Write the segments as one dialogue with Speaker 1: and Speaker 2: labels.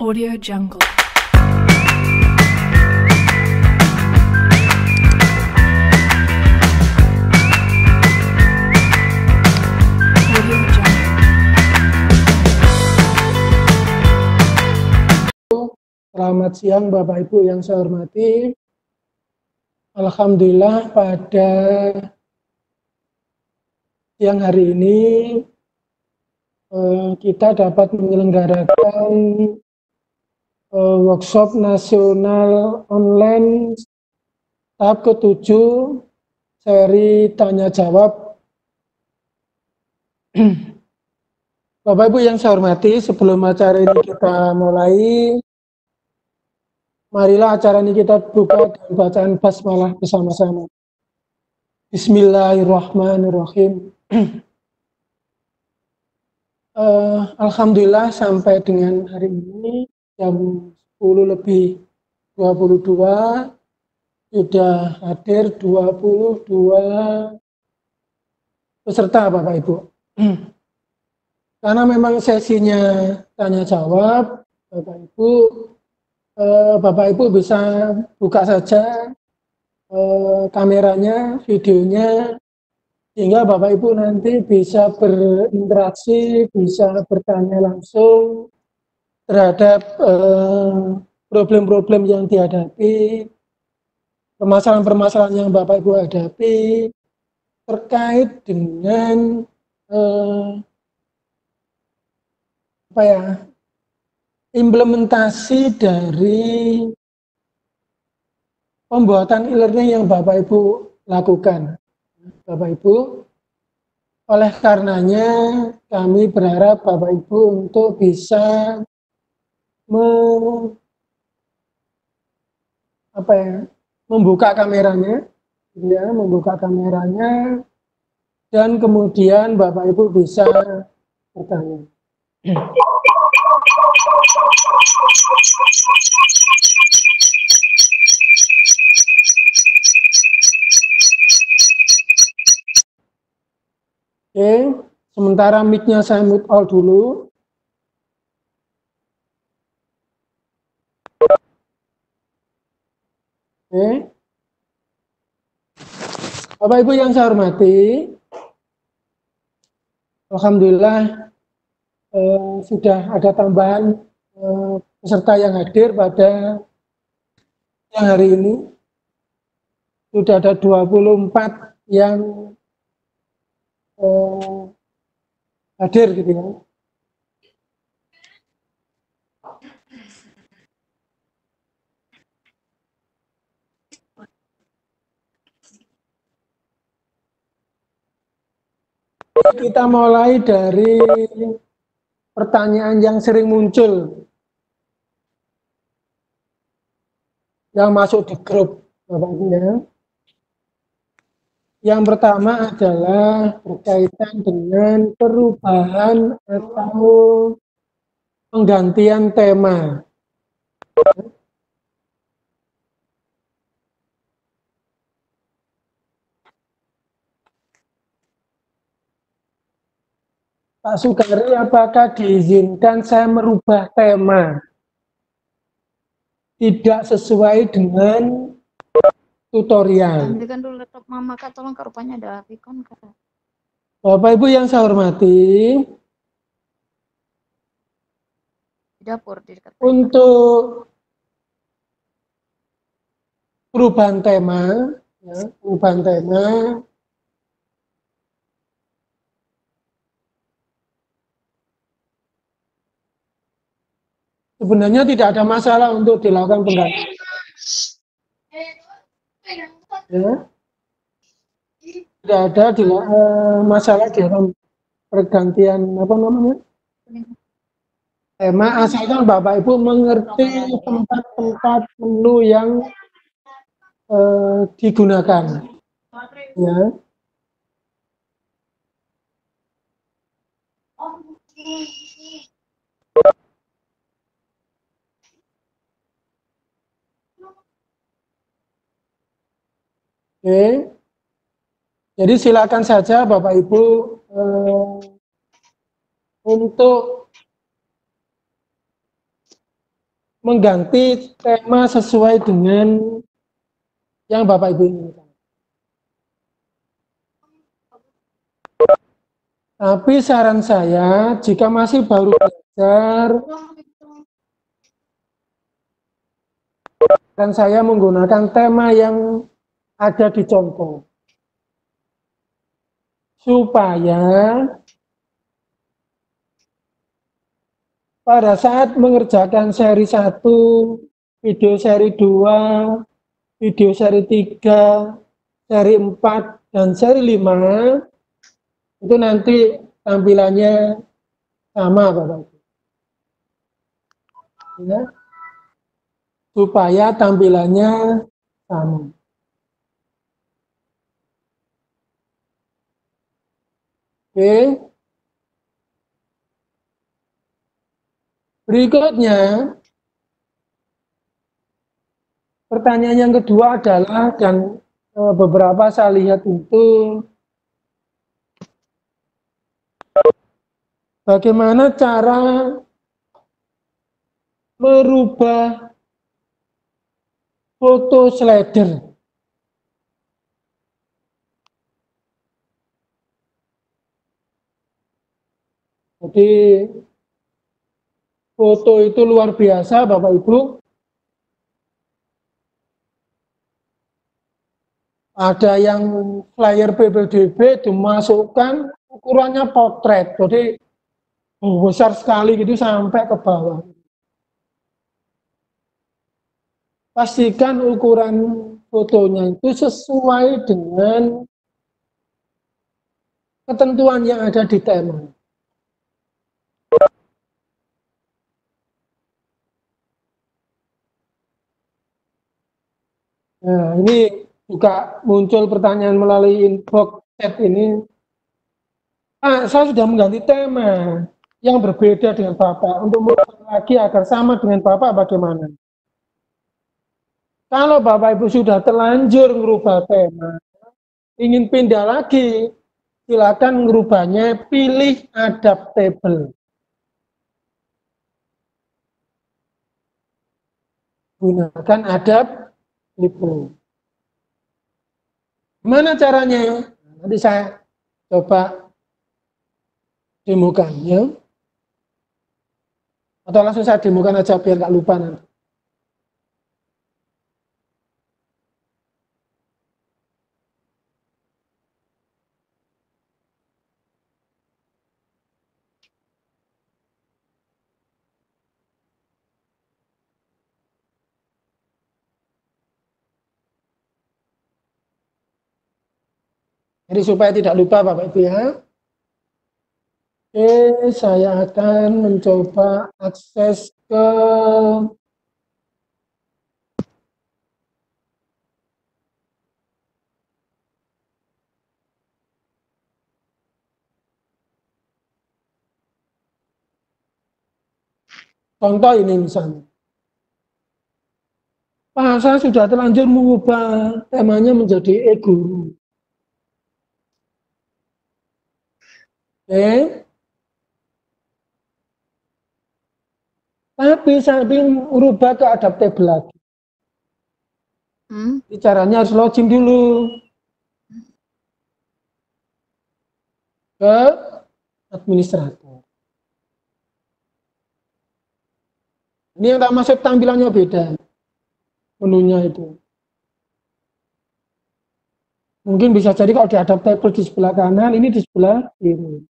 Speaker 1: Audio Jungle. Audio Jungle.
Speaker 2: Selamat siang Bapak Ibu yang saya hormati. Alhamdulillah pada siang hari ini kita dapat menyelenggarakan workshop nasional online tahap ke-7 seri tanya jawab. Bapak Ibu yang saya hormati, sebelum acara ini kita mulai, marilah acara ini kita buka dengan bacaan basmalah bersama-sama. Bismillahirrahmanirrahim. Alhamdulillah sampai dengan hari ini jam 10:22 sudah hadir 22 peserta Bapak Ibu. Karena memang sesinya tanya jawab, Bapak Ibu bisa buka saja kameranya, videonya, sehingga Bapak Ibu nanti bisa berinteraksi, bisa bertanya langsung terhadap problem-problem yang dihadapi, permasalahan-permasalahan yang Bapak Ibu hadapi terkait dengan implementasi dari pembuatan e-learning yang Bapak Ibu lakukan. Bapak Ibu, oleh karenanya kami berharap Bapak Ibu untuk bisa membuka kameranya, dan kemudian Bapak Ibu bisa bertanya. Oke, sementara mic-nya saya mute all dulu. Oke. Bapak Ibu yang saya hormati, alhamdulillah sudah ada tambahan peserta yang hadir pada siang hari ini. Sudah ada 24 yang hadir gitu ya. Kita mulai dari pertanyaan yang sering muncul, yang masuk di grup Bapak Ibu ya. Yang pertama adalah berkaitan dengan perubahan atau penggantian tema. Pak Sugari, apakah diizinkan saya merubah tema tidak sesuai dengan tutorial?
Speaker 3: Ambilkan dulu laptop Mama Kak, tolong Kak, rupanya ada Vicon Kak.
Speaker 2: Bapak Ibu yang saya hormati,
Speaker 3: Di dapur di dekat.
Speaker 2: untuk perubahan tema, sebenarnya tidak ada masalah untuk dilakukan penggantian. Ya. Tidak ada masalah di dalam pergantian tema, asalkan Bapak Ibu mengerti tempat-tempat menu yang digunakan. Ya. Oke, jadi silakan saja Bapak Ibu untuk mengganti tema sesuai dengan yang Bapak Ibu inginkan. Tapi saran saya, jika masih baru belajar, dan saya menggunakan tema yang ada di contoh. Supaya pada saat mengerjakan seri 1, video seri 2, video seri 3, seri 4, dan seri 5, itu nanti tampilannya sama Bapak Ibu. Ya. Supaya tampilannya sama. Oke. Berikutnya, pertanyaan yang kedua adalah, dan beberapa saya lihat itu, bagaimana cara merubah foto slider. Jadi foto itu luar biasa Bapak Ibu. Ada yang flyer PPDB dimasukkan ukurannya potret. Jadi besar sekali gitu sampai ke bawah. Pastikan ukuran fotonya itu sesuai dengan ketentuan yang ada di tema. Nah, ini juga muncul pertanyaan melalui inbox chat ini. Saya sudah mengganti tema yang berbeda dengan Bapak. Untuk merubah lagi agar sama dengan Bapak bagaimana? Kalau Bapak Ibu sudah terlanjur merubah tema, ingin pindah lagi, silakan merubahnya, pilih adaptable. Gunakan adaptable. Gimana caranya? Nanti saya coba demokan ya. Atau langsung saya demokan aja biar nggak lupa nanti. Jadi supaya tidak lupa Bapak Ibu ya. Oke, saya akan mencoba akses ke contoh ini misalnya. Pak, saya sudah terlanjur mengubah temanya menjadi e-guru. Oke. Tapi saya ingin merubah ke adaptable lagi. Caranya harus login dulu ke administrator. Ini yang tak masuk tampilannya beda. Menunya itu. Mungkin bisa jadi kalau di adaptable di sebelah kanan, ini di sebelah kiri.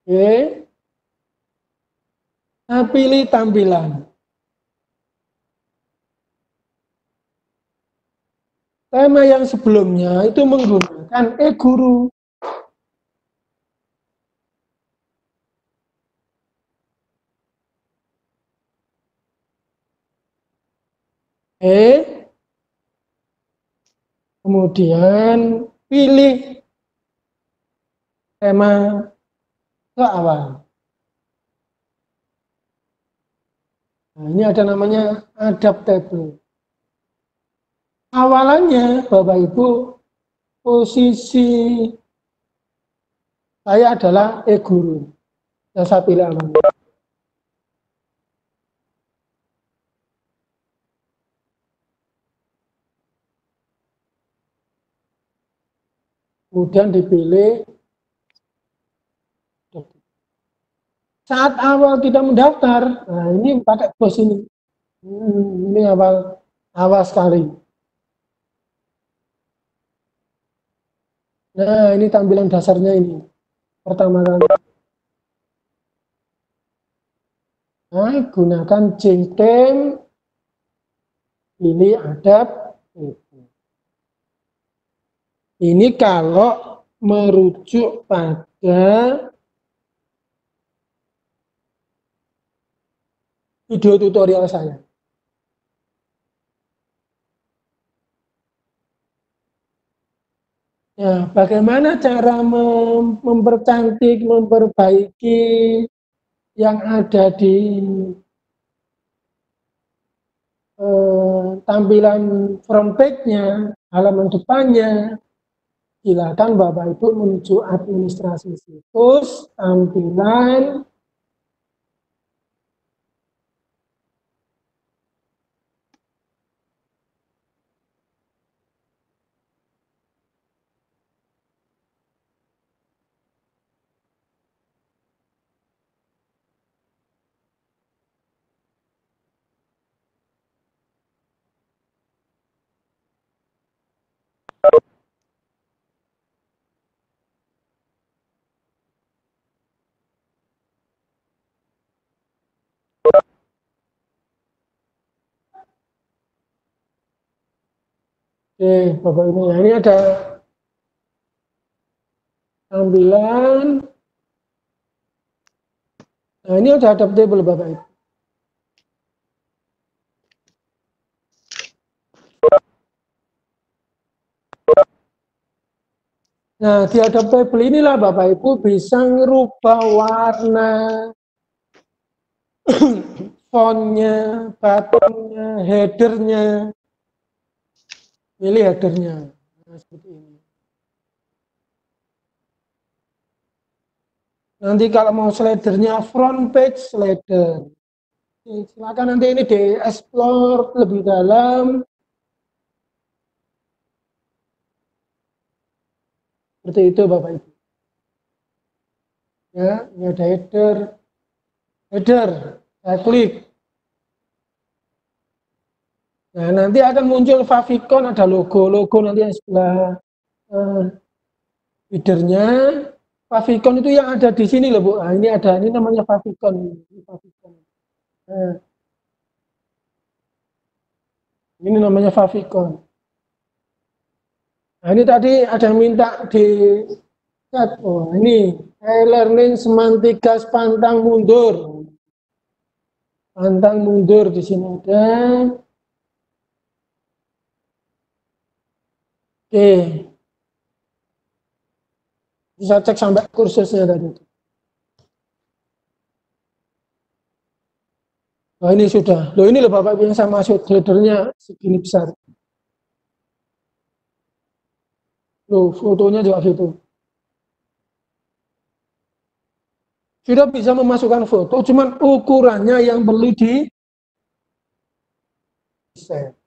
Speaker 2: Oke. Nah, pilih tampilan. Tema yang sebelumnya itu menggunakan e-guru. Kemudian pilih tema ke awal. Nah, ini ada namanya adaptable. Awalannya, Bapak Ibu, posisi saya adalah e-guru yang saya pilih awalnya. Kemudian dipilih. Saat awal kita mendaftar, nah ini pakai bos ini. Ini awal sekali. Nah, ini tampilan dasarnya ini. Pertama kali. Nah, gunakan JTEM, pilih adap. Ini kalau merujuk pada video tutorial saya. Ya, bagaimana cara mempercantik, memperbaiki yang ada di tampilan front page-nya, halaman depannya, silakan Bapak Ibu menuju administrasi situs, tampilan, oke Bapak Ibu, ya, ini ada tampilan, nah ini ada adaptable Bapak Ibu. Nah, di adaptable inilah Bapak Ibu bisa ngerubah warna, fontnya, buttonnya, headernya, pilih headernya. Nah, seperti ini. Nanti kalau mau slidernya front page slider. Silakan nanti ini di-explore lebih dalam. Seperti itu Bapak Ibu. Ya, ini ada header. Header, saya klik. Nah, nanti akan muncul favicon, ada logo-logo nanti yang sebelah headernya. Favicon itu yang ada di sini loh Bu. Nah, ini ada, ini namanya favicon. Nah, ini namanya favicon. Nah, ini tadi ada yang minta di chat. Oh, ini e-learning semantigas pantang mundur. Pantang mundur di sini ada. Oke. Bisa cek sampai kursusnya tadi. Nah, ini sudah. Loh, ini loh Bapak yang saya maksud, headernya segini besar. Loh, fotonya juga gitu. Sudah bisa memasukkan foto, cuman ukurannya yang perlu di set.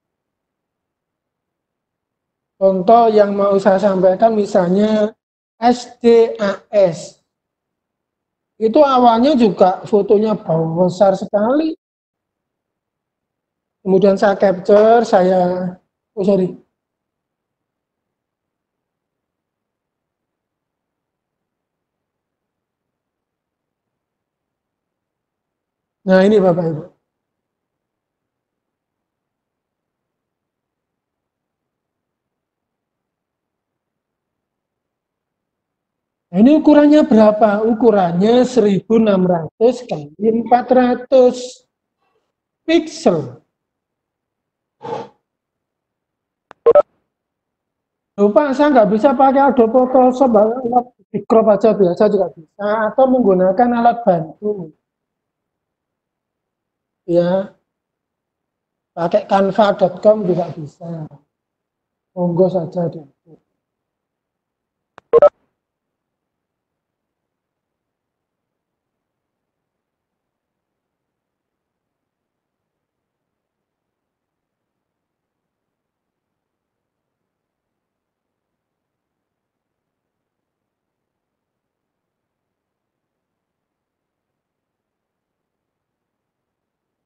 Speaker 2: Contoh yang mau saya sampaikan misalnya SDAS. Itu awalnya juga fotonya besar sekali. Kemudian saya capture, Nah, ini Bapak Ibu. Nah, ini ukurannya berapa? Ukurannya 1600 kali 400 pixel. Lupa, saya nggak bisa pakai Adobe Photoshop, di crop aja biasa juga bisa, atau menggunakan alat bantu. Ya, Pakai canva.com juga bisa. Monggo saja deh.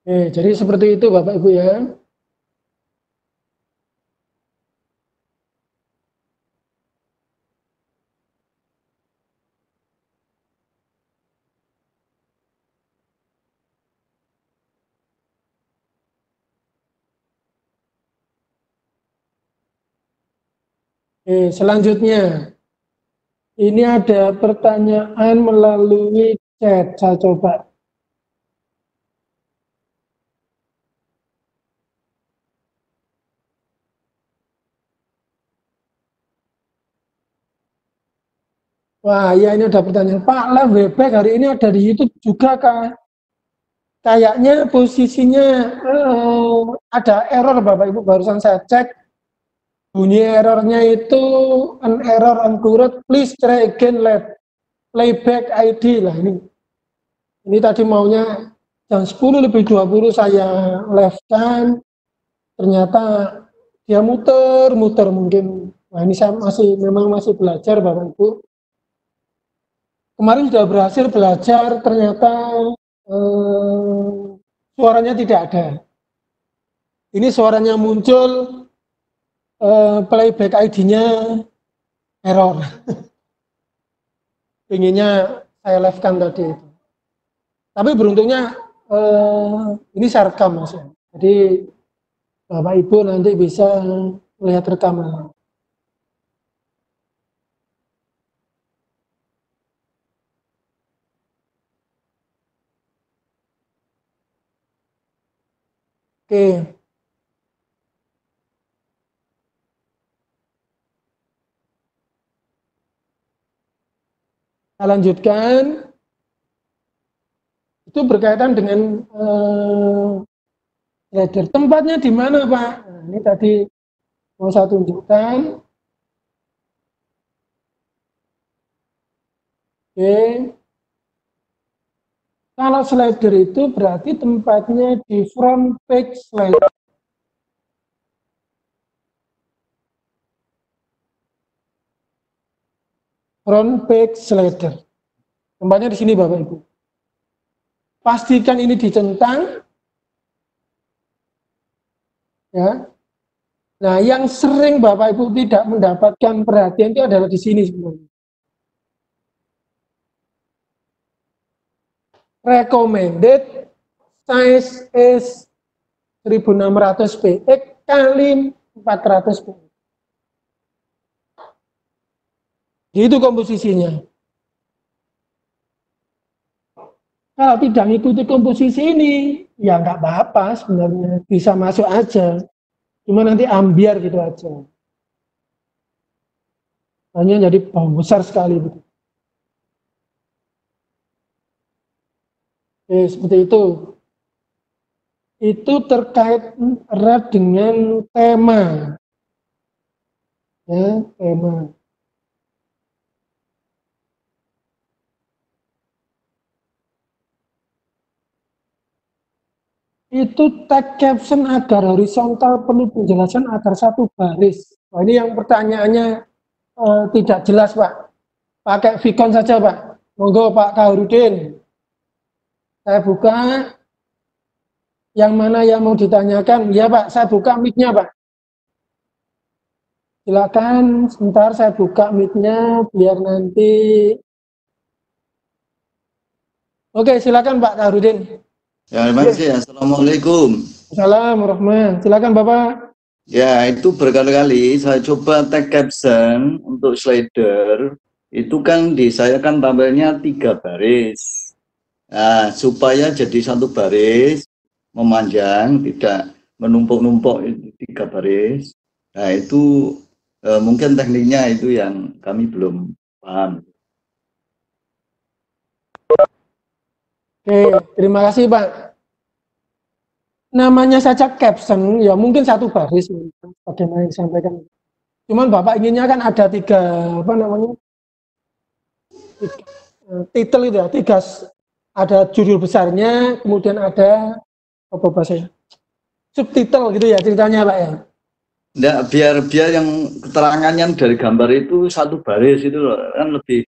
Speaker 2: Jadi seperti itu Bapak Ibu ya. Selanjutnya, ini ada pertanyaan melalui chat. Saya coba. Wah, ya ini ada pertanyaan. Pak, live webback hari ini ada di YouTube juga kah? Kayaknya posisinya ada error Bapak Ibu, barusan saya cek. Bunyi errornya itu an error occurred, please try again playback ID lah ini. Ini tadi maunya jam 10:20 saya live-kan, ternyata dia muter-muter mungkin. Nah ini saya memang masih belajar Bapak Ibu. Kemarin sudah berhasil belajar, ternyata suaranya tidak ada. Ini suaranya muncul, playback ID-nya error. Inginnya saya live-kan tadi itu. Tapi beruntungnya ini saya rekam Mas ya. Jadi Bapak Ibu nanti bisa melihat rekaman. Oke. Kita lanjutkan. Itu berkaitan dengan slider. Tempatnya di mana Pak? Nah, ini tadi mau saya tunjukkan. Oke. Kalau slider itu berarti tempatnya di front page slider. Front page slider. Tempatnya di sini Bapak Ibu. Pastikan ini dicentang. Ya. Nah, yang sering Bapak Ibu tidak mendapatkan perhatian itu adalah di sini sebenarnya. Recommended size is 1600 px kali 400 px. Itu komposisinya. Kalau tidak mengikuti komposisi ini, ya nggak apa-apa sebenarnya, bisa masuk aja. Cuma nanti ambiar gitu aja. Hanya jadi besar sekali. Seperti itu. Itu terkait erat dengan tema. Ya, tema. Itu tag caption agar horizontal perlu penjelasan agar satu baris. Nah, ini yang pertanyaannya tidak jelas Pak. Pakai Vicon saja Pak. Monggo Pak Kaharudin. Saya buka. Yang mana yang mau ditanyakan? Ya Pak, saya buka mic-nya Pak. Silakan, sebentar saya buka mic-nya biar nanti. Oke, silakan Pak Kaharudin.
Speaker 4: Ya, terima kasih. Assalamualaikum.
Speaker 2: Assalamualaikum. Silakan Bapak.
Speaker 4: Ya, itu berkali-kali saya coba tag caption untuk slider. Itu kan di saya kan tampilnya 3 baris. Nah, supaya jadi satu baris, memanjang, tidak menumpuk-numpuk 3 baris. Nah, itu mungkin tekniknya itu yang kami belum paham.
Speaker 2: Oke, terima kasih Pak. namanya saja caption, ya mungkin satu baris, bagaimana yang disampaikan. Cuman Bapak inginnya kan ada tiga, apa namanya, titel itu ya, ada judul besarnya, kemudian ada, apa bahasanya, subtitle gitu ya ceritanya Pak ya.
Speaker 4: Nggak, biar yang keterangannya dari gambar itu satu baris itu loh, kan lebih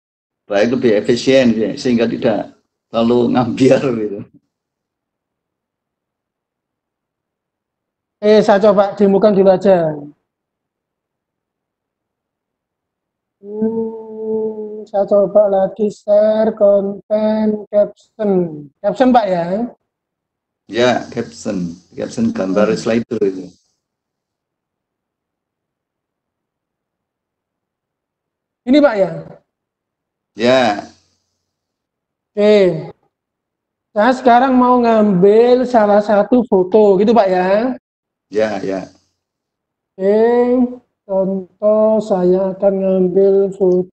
Speaker 4: baik, lebih efisien ya, sehingga tidak terlalu ngambiar gitu.
Speaker 2: Saya coba demokan dulu aja. Saya coba lagi share konten caption. Caption Pak ya.
Speaker 4: Ya, caption gambar slider itu.
Speaker 2: Ini Pak ya.
Speaker 4: Ya,
Speaker 2: Oke. Saya sekarang mau ngambil salah satu foto gitu Pak ya.
Speaker 4: ya.
Speaker 2: Oke. Contoh saya akan ngambil foto.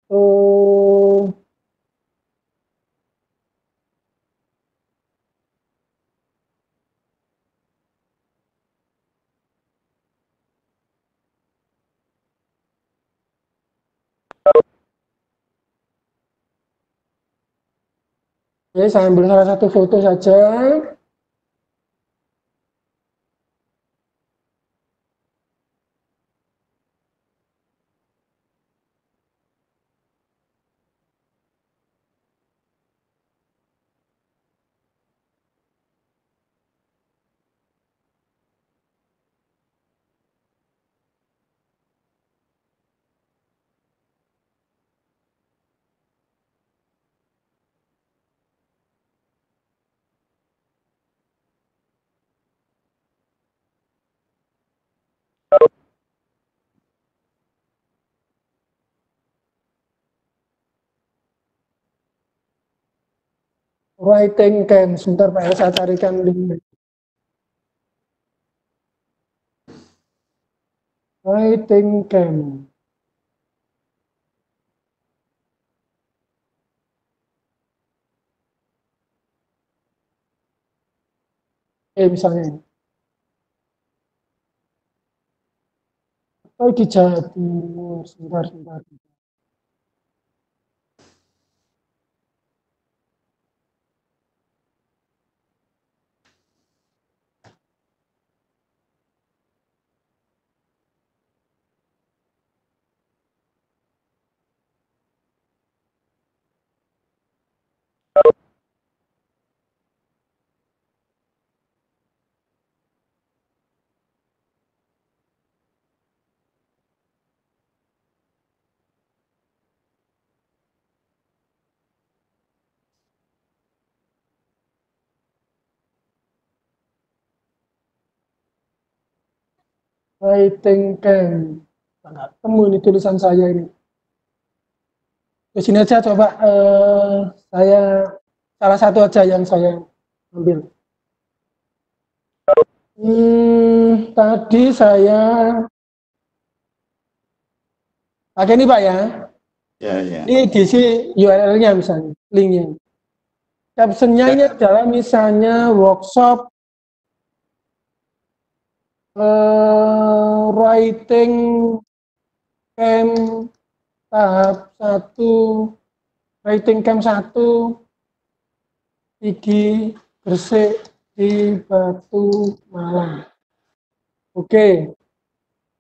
Speaker 2: Oke, saya ambil salah satu foto saja. Writing camp. Sebentar Pak ya, saya carikan linknya. Writing camp. Misalnya ini. Oh, di Jawa Timur. Sebentar. Writing camp. Nggak temu ini tulisan saya ini. Di sini aja coba saya salah satu aja yang saya ambil. Tadi saya pakai ini Pak ya.
Speaker 4: Ya.
Speaker 2: Ini diisi URL-nya misalnya, linknya. Caption-nya ini adalah misalnya workshop writing camp tahap 1, writing camp 1, Igi Gresik di Batu Malang. Oke,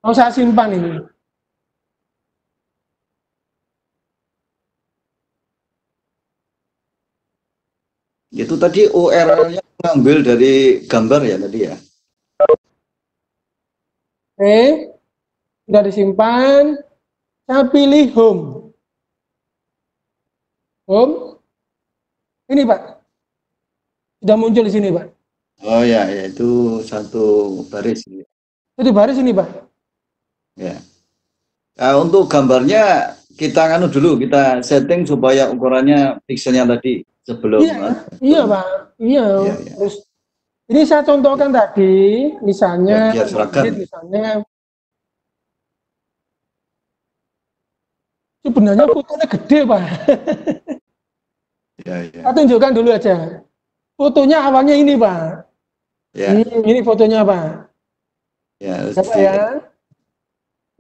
Speaker 2: mau saya simpan ini.
Speaker 4: Itu tadi URL-nya ngambil dari gambar ya tadi ya.
Speaker 2: Oke, sudah disimpan. Saya pilih home. Home. Ini Pak. Sudah muncul di sini Pak.
Speaker 4: Oh ya, itu satu baris.
Speaker 2: Jadi baris ini Pak.
Speaker 4: Ya. Nah, untuk gambarnya kita kita setting supaya ukurannya pixelnya tadi sebelum.
Speaker 2: Iya Pak. Iya. Terus ini saya contohkan tadi, misalnya,
Speaker 4: biar seragam.
Speaker 2: Misalnya, sebenarnya fotonya gede Pak.
Speaker 4: Ya.
Speaker 2: Saya tunjukkan dulu aja. Fotonya awalnya ini Pak.
Speaker 4: Ya,
Speaker 2: Ini fotonya Pak.
Speaker 4: ya,
Speaker 2: Ya Pak ya.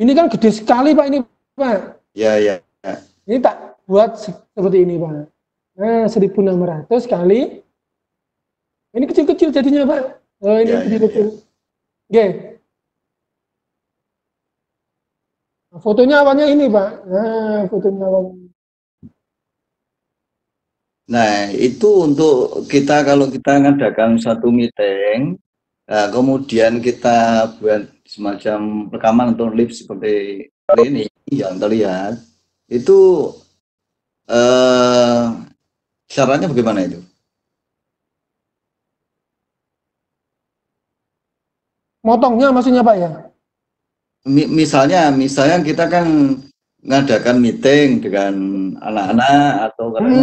Speaker 2: Ini kan gede sekali Pak ini Pak.
Speaker 4: ya, ya, ya.
Speaker 2: Ini tak buat seperti ini Pak. Nah 1.600 kali. Ini kecil-kecil jadinya Pak. Oh ini
Speaker 4: Ya, ya,
Speaker 2: kecil-kecil.
Speaker 4: ya.
Speaker 2: Oke. Nah, fotonya awalnya ini Pak. Nah fotonya awalnya.
Speaker 4: Nah, itu untuk kita kalau kita ngadakan satu meeting, nah, kemudian kita buat semacam rekaman atau live seperti ini yang terlihat, itu caranya bagaimana itu?
Speaker 2: Motongnya maksudnya Pak ya.
Speaker 4: Misalnya kita kan ngadakan meeting dengan anak-anak atau kadang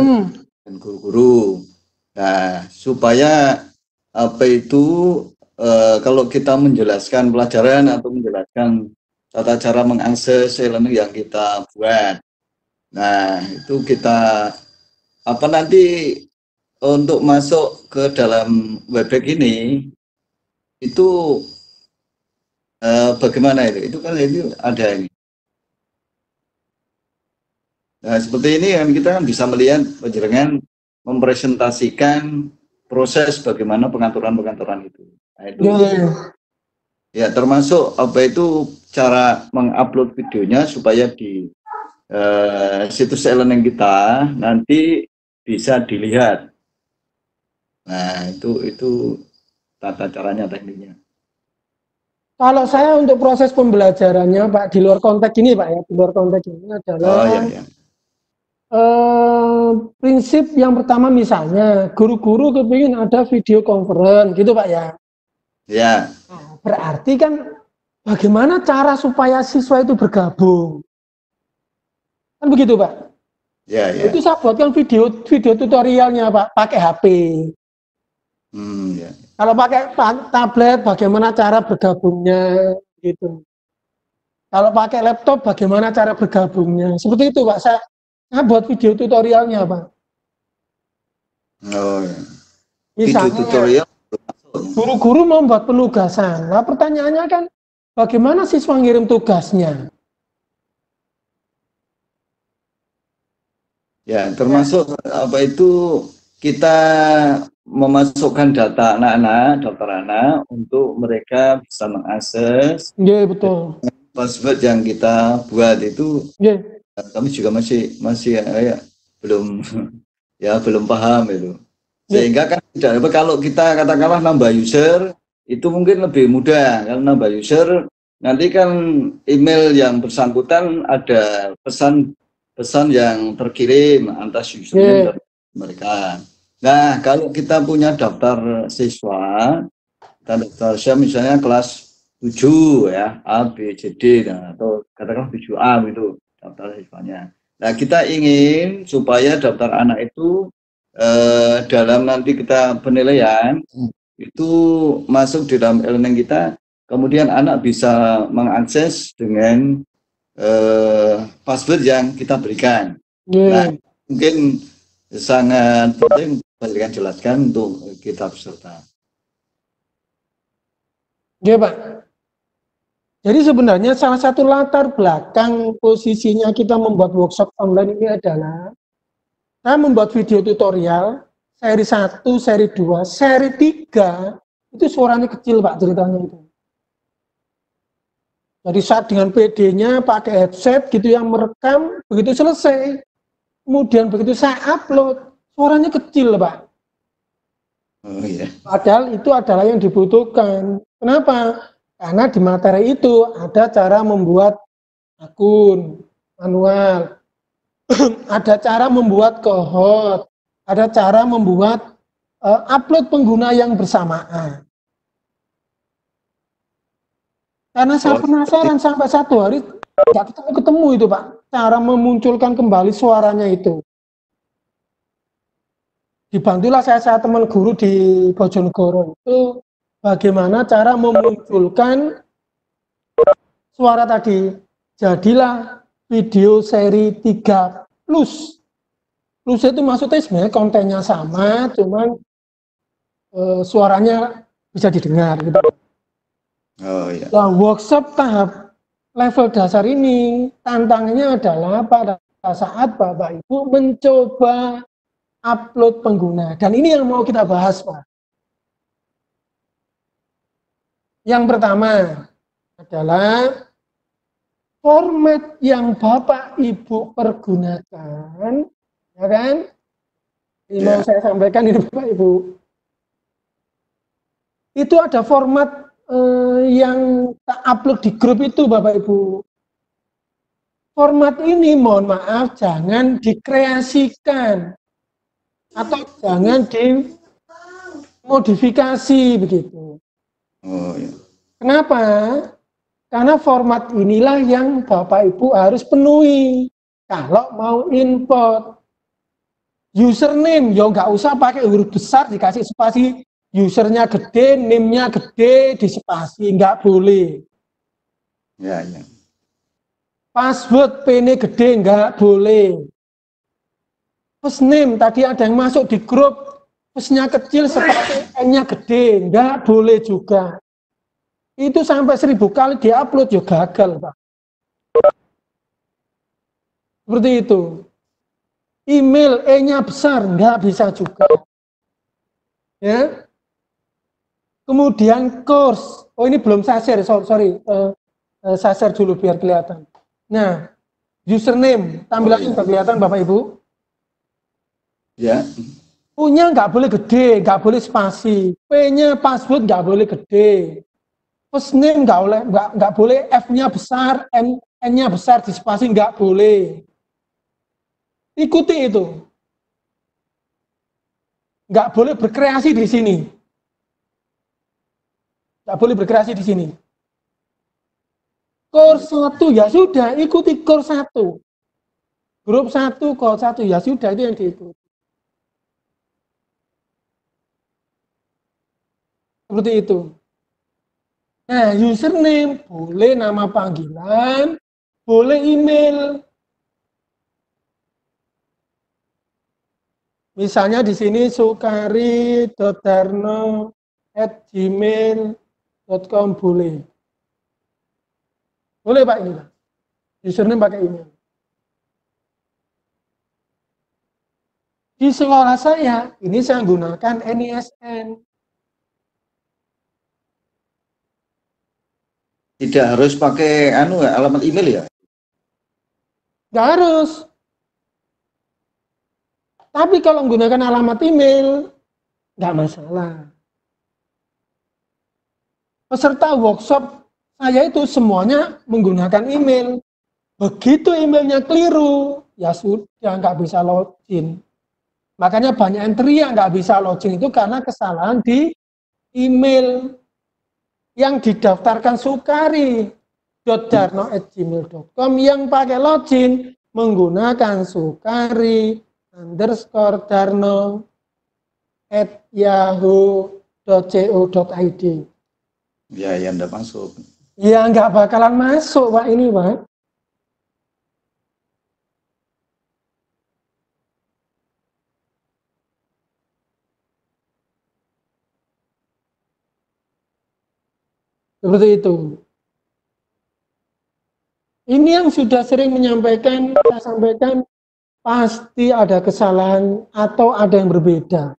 Speaker 4: dengan guru-guru. Nah, supaya apa itu kalau kita menjelaskan pelajaran atau menjelaskan tata cara mengakses e-learning yang kita buat. Nah, itu kita apa nanti untuk masuk ke dalam Webex ini itu bagaimana itu? Itu kan itu ada ini. Nah, seperti ini kan kita kan bisa melihat penjaringan mempresentasikan proses bagaimana pengaturan-pengaturan itu. Nah, itu ya termasuk apa itu cara mengupload videonya supaya di situs e-learning kita nanti bisa dilihat. Nah, itu tata caranya tekniknya.
Speaker 2: Kalau saya untuk proses pembelajarannya Pak di luar konteks ini Pak ya, di luar konteks ini adalah
Speaker 4: Oh ya, ya.
Speaker 2: prinsip yang pertama misalnya guru-guru kepingin ada video conference gitu Pak ya.
Speaker 4: Ya,
Speaker 2: Nah, berarti kan bagaimana cara supaya siswa itu bergabung? Kan begitu Pak.
Speaker 4: ya, ya.
Speaker 2: Itu saya buatkan video tutorialnya Pak pakai HP.
Speaker 4: Ya.
Speaker 2: Kalau pakai tablet bagaimana cara bergabungnya gitu. Kalau pakai laptop bagaimana cara bergabungnya. Seperti itu Pak. Saya buat video tutorialnya Pak.
Speaker 4: Oh, ya. Video
Speaker 2: Misalnya
Speaker 4: tutorial.
Speaker 2: guru-guru membuat penugasan. Nah pertanyaannya kan bagaimana siswa ngirim tugasnya?
Speaker 4: Ya, termasuk apa itu kita memasukkan data anak-anak, daftar anak untuk mereka bisa mengakses
Speaker 2: Iya betul.
Speaker 4: password yang kita buat itu.
Speaker 2: Iya.
Speaker 4: Kami juga masih ya, belum ya belum paham itu. Sehingga kan tidak kalau kita katakanlah nambah user itu mungkin lebih mudah. Kalau nambah user nanti kan email yang bersangkutan ada pesan yang terkirim atas username dari mereka. Nah, kalau kita punya daftar siswa, kita daftar siswa misalnya kelas 7 ya, A, B, C, D, nah, atau katakanlah 7A gitu daftar siswanya. Nah, kita ingin supaya daftar anak itu dalam nanti kita penilaian itu masuk di dalam e-learning kita, kemudian anak bisa mengakses dengan password yang kita berikan. Nah, mungkin sangat penting berikan jelaskan untuk kita peserta.
Speaker 2: Iya Pak. Jadi sebenarnya salah satu latar belakang posisinya kita membuat workshop online ini adalah saya membuat video tutorial seri 1, seri 2, seri 3 itu suaranya kecil Pak ceritanya itu. Jadi saat dengan PD-nya pakai headset gitu yang merekam, begitu selesai, kemudian begitu saya upload, suaranya kecil Pak.
Speaker 4: Oh iya.
Speaker 2: Padahal itu adalah yang dibutuhkan. Kenapa? Karena di materi itu ada cara membuat akun manual, ada cara membuat cohort, ada cara membuat upload pengguna yang bersamaan. Karena saya penasaran sampai satu hari nggak ketemu itu Pak, cara memunculkan kembali suaranya itu. Dibantulah saya teman guru di Bojonegoro itu bagaimana cara memunculkan suara tadi. Jadilah video seri 3 plus. Plus itu maksudnya sebenarnya kontennya sama, cuman suaranya bisa didengar gitu.
Speaker 4: Oh ya.
Speaker 2: Nah, workshop tahap level dasar ini tantangannya adalah pada saat Bapak Ibu mencoba upload pengguna, dan ini yang mau kita bahas, Pak. Yang pertama adalah format yang Bapak Ibu pergunakan, ya kan? Ini mau saya sampaikan ini Bapak Ibu. Itu ada format yang tak upload di grup itu Bapak Ibu. Format ini mohon maaf jangan dikreasikan atau jangan dimodifikasi begitu.
Speaker 4: Oh ya.
Speaker 2: Kenapa? Karena format inilah yang Bapak Ibu harus penuhi kalau mau import. Username, ya nggak usah pakai huruf besar dikasih spasi, usernya gede, name-nya gede, di spasi, nggak boleh.
Speaker 4: Ya, ya.
Speaker 2: Password PIN gede, nggak boleh. First name, tadi ada yang masuk di grup, first-nya kecil, spasi N-nya gede, nggak boleh juga. Itu sampai 1000 kali diupload, ya gagal, Pak. Seperti itu. Email E-nya besar, nggak bisa juga. Ya. Kemudian course, oh ini belum saya share, sorry. Saya share dulu biar kelihatan. Nah, username, tampilannya nggak kelihatan Bapak Ibu.
Speaker 4: Ya.
Speaker 2: U-nya nggak boleh gede, nggak boleh spasi. P-nya password nggak boleh gede. First name nggak boleh F-nya besar, N-nya besar, di spasi nggak boleh. Ikuti itu. Nggak boleh berkreasi di sini. Nggak boleh berkreasi di sini. Course 1 ya sudah, ikuti course 1. Grup 1, course 1 ya sudah, itu yang diikuti. Seperti itu. Nah, username boleh nama panggilan, boleh email. Misalnya di sini sukari.darno@gmail.com boleh. Boleh Pak ini. Username pakai email. Di sekolah saya, ini saya menggunakan NISN.
Speaker 4: Tidak harus pakai alamat email ya?
Speaker 2: Nggak harus. Tapi kalau menggunakan alamat email, nggak masalah. Peserta workshop saya itu semuanya menggunakan email. Begitu emailnya keliru, ya sudah nggak bisa login. Makanya banyak yang teriak nggak bisa login itu karena kesalahan di email yang didaftarkan sukari.darno@gmail.com yang pakai login menggunakan sukari_darno@yahoo.co.id.
Speaker 4: Ya, ya enggak masuk.
Speaker 2: Ya nggak bakalan masuk Pak ini Pak. Seperti itu. Ini yang sudah sering menyampaikan, saya sampaikan pasti ada kesalahan atau ada yang berbeda.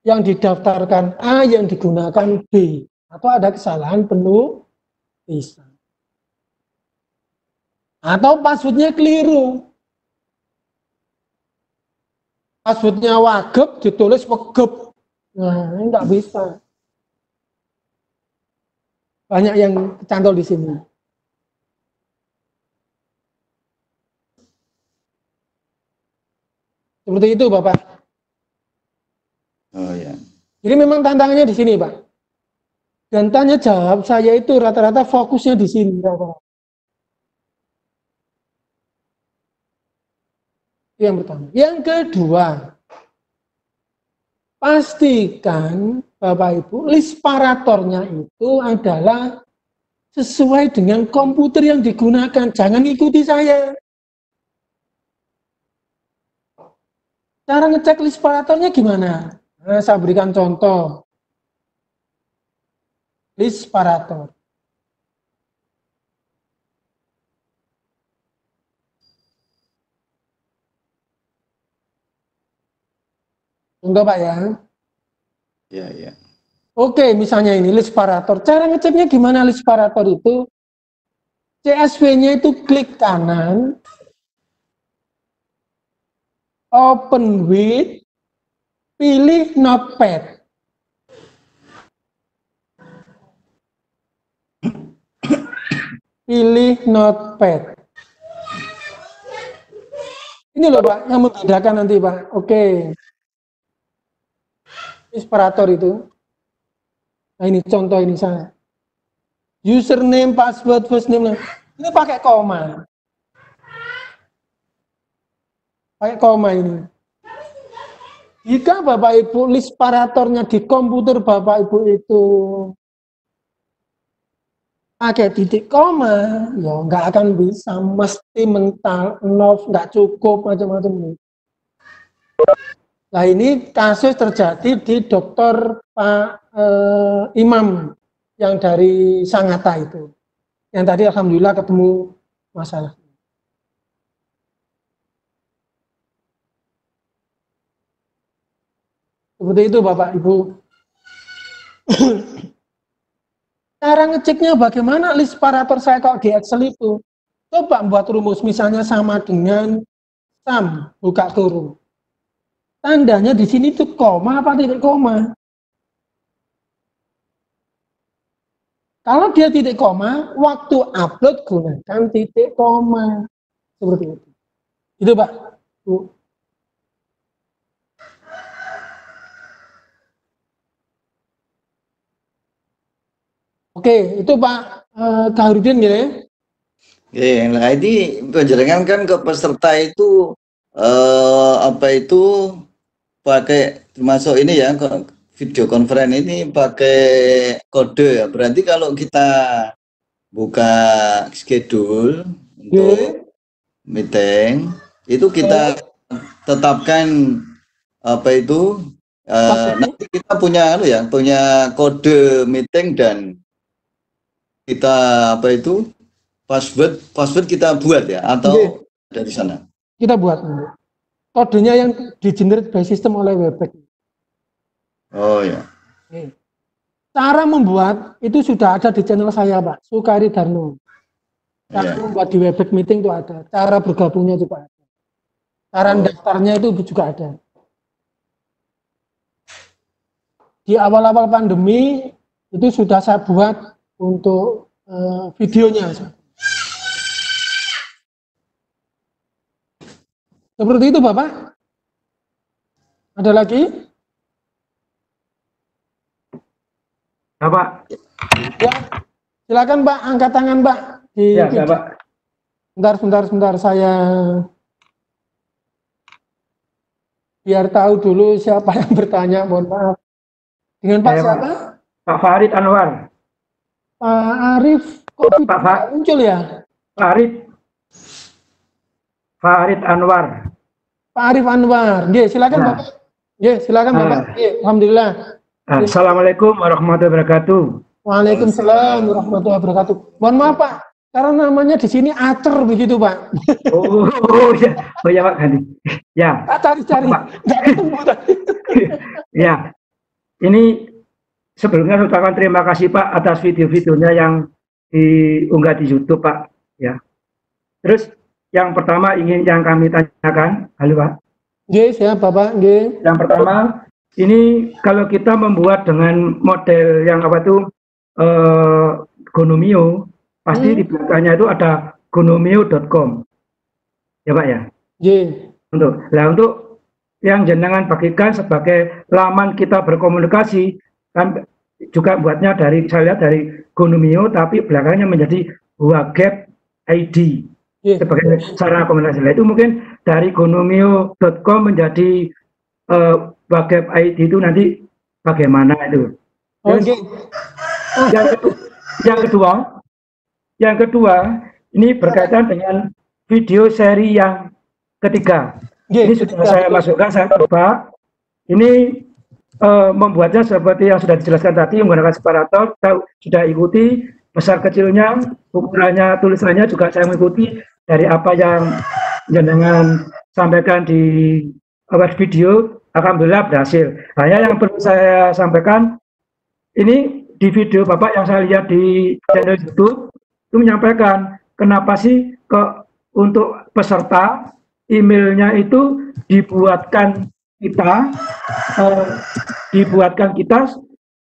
Speaker 2: Yang didaftarkan A, yang digunakan B. Atau ada kesalahan penulisan. Atau passwordnya keliru. Passwordnya wagep ditulis wegep. Nah, ini nggak bisa. Banyak yang kecantol di sini. Seperti itu, Bapak.
Speaker 4: Oh ya.
Speaker 2: Jadi memang tantangannya di sini, Pak. Dan tanya jawab saya itu rata-rata fokusnya di sini, Bapak. Yang pertama. Yang kedua, pastikan Bapak Ibu list paratornya itu adalah sesuai dengan komputer yang digunakan. Jangan ikuti saya. Cara ngecek list paratornya gimana? Nah, saya berikan contoh. list parator. Contoh Pak ya.
Speaker 4: Ya, ya.
Speaker 2: Oke, misalnya ini list parator. Cara ngeceknya gimana list parator itu? CSV-nya itu klik kanan, open with, pilih notepad. Pilih notepad. Ini loh Pak, yang membedakan nanti Pak. Oke. Inspirator itu. Nah ini contoh ini saya. Username, password, first name. Ini pakai koma. Pakai koma ini. Jika Bapak Ibu list paratornya di komputer Bapak Ibu itu pakai titik koma, ya nggak akan bisa, mesti mental, nggak cukup, macam-macam. Nah ini kasus terjadi di Dokter Pak Imam yang dari Sangatta itu, yang tadi alhamdulillah ketemu masalah. Seperti itu Bapak Ibu. Cara ngeceknya bagaimana list parator saya kalau di Excel itu? Coba buat rumus misalnya sama dengan sum, buka kurung. Tandanya di sini tuh koma apa titik koma? Kalau dia titik koma, waktu upload gunakan titik koma. Seperti itu. Itu Pak. Bu. Oke, itu Pak Kahurudin ya.
Speaker 4: Oke, nah ini penjaringan kan ke peserta itu apa itu pakai termasuk ini ya video conference ini pakai kode ya. Berarti kalau kita buka schedule untuk meeting itu kita tetapkan apa itu nanti kita punya kode meeting dan kita apa itu password kita buat ya atau dari sana
Speaker 2: kita buat kodenya yang di-generate by system oleh Webex.
Speaker 4: Oh ya.
Speaker 2: Cara membuat itu sudah ada di channel saya Pak, Sukari Darno. Cara membuat di Webex meeting itu ada, cara bergabungnya juga ada, cara daftarnya itu juga ada. Di awal-awal pandemi itu sudah saya buat untuk videonya. Seperti itu Bapak. Ada lagi?
Speaker 5: Ya, Pak.
Speaker 2: Ya, silakan Pak, angkat tangan Pak.
Speaker 5: Ya, Pak.
Speaker 2: Sebentar, saya biar tahu dulu siapa yang bertanya, mohon maaf. Dengan Pak siapa?
Speaker 5: Pak Farid Anwar.
Speaker 2: Pak Arif, kok tidak muncul ya?
Speaker 5: Farid Anwar.
Speaker 2: Pak Arif Anwar. Nggih, silakan Bapak. Nggih, silakan Bapak. Nggih, alhamdulillah.
Speaker 5: Assalamualaikum warahmatullahi wabarakatuh.
Speaker 2: Waalaikumsalam warahmatullahi wabarakatuh. Mohon maaf Pak, karena namanya di sini Acer begitu Pak.
Speaker 5: Oh ya Pak ganti. Ya.
Speaker 2: Cari-cari. Nggak ketemu tadi.
Speaker 5: Ya. Ini sebelumnya saya ucapkan terima kasih Pak atas video-videonya yang diunggah di YouTube Pak. Ya. Terus yang pertama yang kami tanyakan, halo Pak.
Speaker 2: Nggih, siap Bapak. Nggih.
Speaker 5: Yang pertama, ini kalau kita membuat dengan model yang apa itu Gonomio, pasti di belakangnya itu ada gonomio.com. Ya Pak ya.
Speaker 2: Nggih.
Speaker 5: Untuk yang jenengan bagikan sebagai laman kita berkomunikasi, kan juga buatnya saya lihat dari Gonomio, tapi belakangnya menjadi Wagep ID sebagai cara komunikasi. Itu mungkin dari gonomio.com menjadi Wagep ID itu nanti bagaimana itu. Terus, yang kedua, ini berkaitan dengan video seri yang ketiga. Ini sudah saya masukkan, saya coba. Ini membuatnya seperti yang sudah dijelaskan tadi menggunakan separator, kita sudah ikuti besar kecilnya, ukurannya, tulisannya juga saya mengikuti dari apa yang jenengan sampaikan di video. Alhamdulillah berhasil. Hanya yang perlu saya sampaikan ini di video Bapak yang saya lihat di channel YouTube itu menyampaikan kenapa sih untuk peserta emailnya itu dibuatkan kita